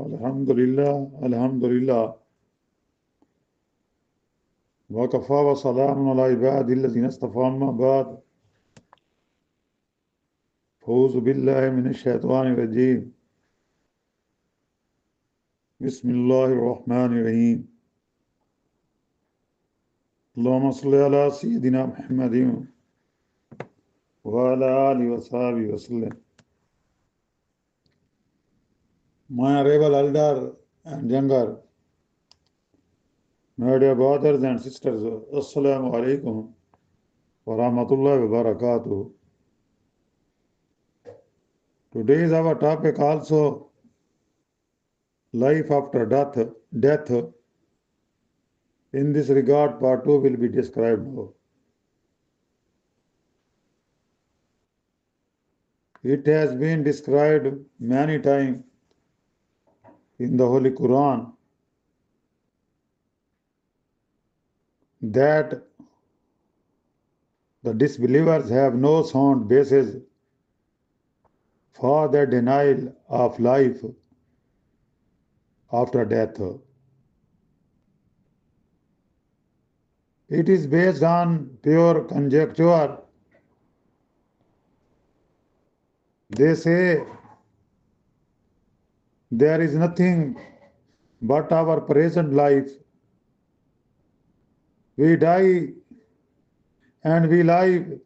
Alhamdulillah, Alhamdulillah. وكفى وسلام على عباد الذين اصطفى أما بعد فأعوذ بالله من الشيطان الرجيم بسم الله الرحمن الرحيم اللهم صل على سيدنا محمد وعلى آله وصحبه وسلم. My honorable elder and younger, my dear brothers and sisters, Assalamu alaikum wa rahmatullahi wa barakatuh. Today is our topic also life after death. In this regard, part 2 will be described now. It has been described many times in the Holy Quran that the disbelievers have no sound basis for their denial of life after death. It is based on pure conjecture. They say there is nothing but our present life. We die and we live,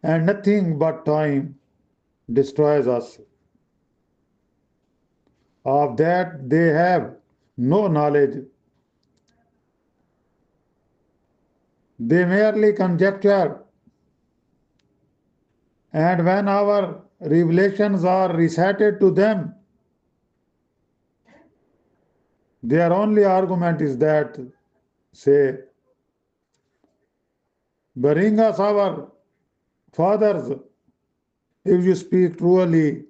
and nothing but time destroys us. Of that they have no knowledge. They merely conjecture, and when our revelations are recited to them, their only argument is that, say, bring us our fathers if you speak truly.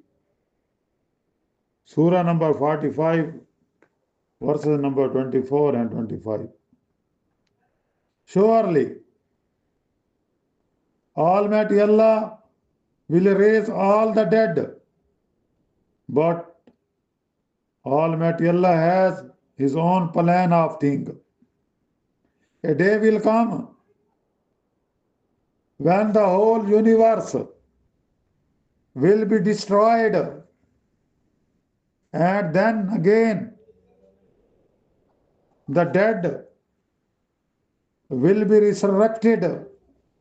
Surah number 45, verses number 24 and 25. Surely, Almighty Allah will raise all the dead, but Almighty Allah has His own plan of things. A day will come when the whole universe will be destroyed, and then again the dead will be resurrected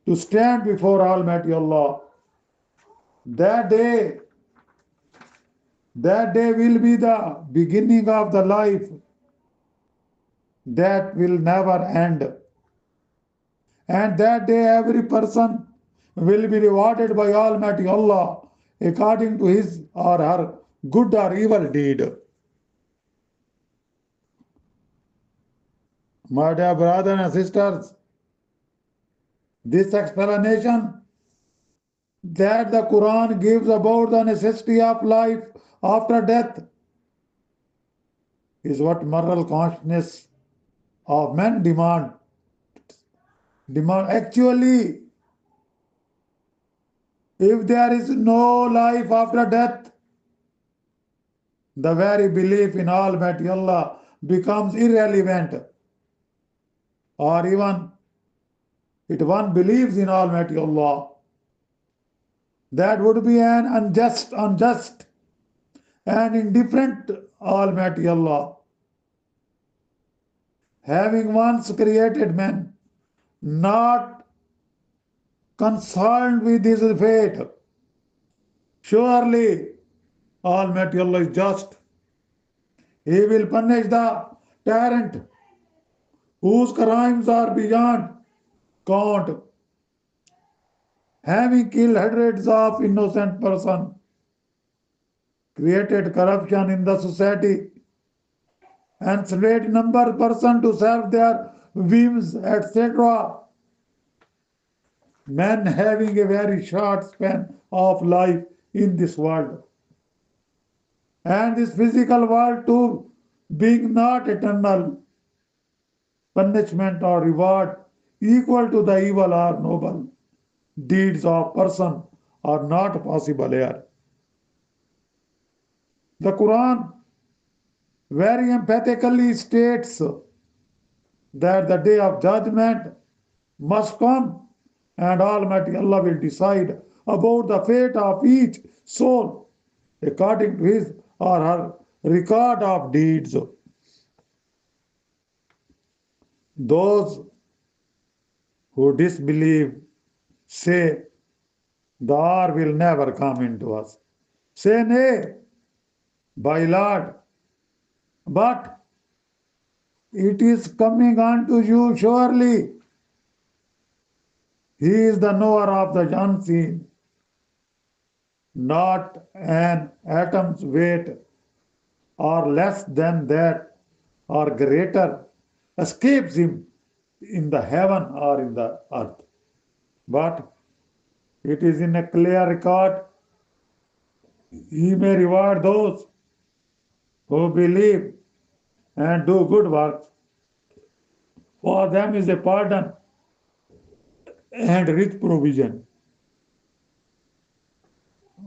to stand before Almighty Allah. That day will be the beginning of the life that will never end. And that day every person will be rewarded by Almighty Allah according to his or her good or evil deed. My dear brothers and sisters, this explanation that the Quran gives about the necessity of life after death is what moral consciousness of men demand. Actually, if there is no life after death, the very belief in Almighty Allah becomes irrelevant. Or even if one believes in Almighty Allah, that would be an unjust and indifferent Almighty Allah, having once created man, not concerned with his fate. Surely Almighty Allah is just. He will punish the tyrant whose crimes are beyond count, having killed hundreds of innocent persons, created corruption in the society, and swayed number of persons to serve their whims, etc. Men having a very short span of life in this world, and this physical world too being not eternal, punishment or reward equal to the evil or noble deeds of person are not possible here. The Quran very emphatically states that the day of judgment must come and Almighty Allah will decide about the fate of each soul according to his or her record of deeds. Those who disbelieve say the hour will never come into us. Say nay, by Lord, but it is coming unto you surely. He is the knower of the unseen. Not an atom's weight or less than that or greater escapes him in the heaven or in the earth. But it is in a clear record. He may reward those who believe and do good works. For them is a pardon and rich provision.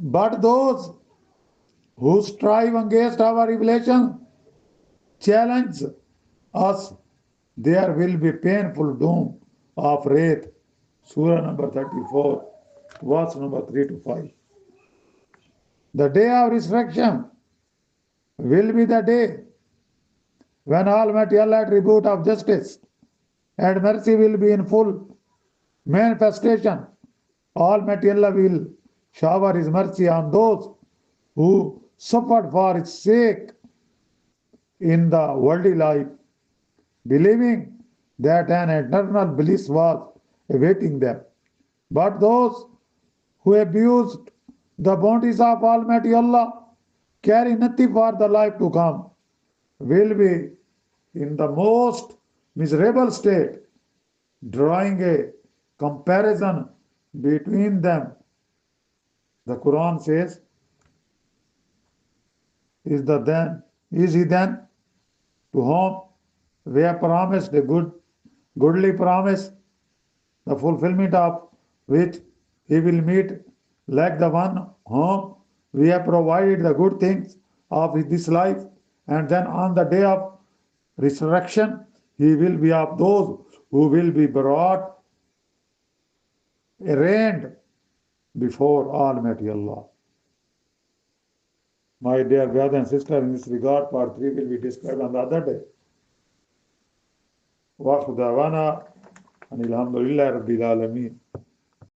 But those who strive against our revelation challenge us, there will be painful doom of wrath. Surah number 34, verse number 3 to 5. The day of resurrection will be the day when Almighty Allah attribute of justice and mercy will be in full manifestation. Almighty Allah will shower His mercy on those who suffered for His sake in the worldly life, believing that an eternal bliss was awaiting them. But those who abused the bounties of Almighty Allah, carry nothing for the life to come, will be in the most miserable state. Drawing a comparison between them, the Quran says, is he then to whom we have promised a goodly promise, the fulfillment of which he will meet like the one whom we have provided the good things of this life, and then on the day of resurrection he will be of those who will be brought arraigned before Almighty Allah. My dear brother and sister, in this regard, part 3 will be described on the other day. Wa khudawana anil hamdulillahi rabbil alameen.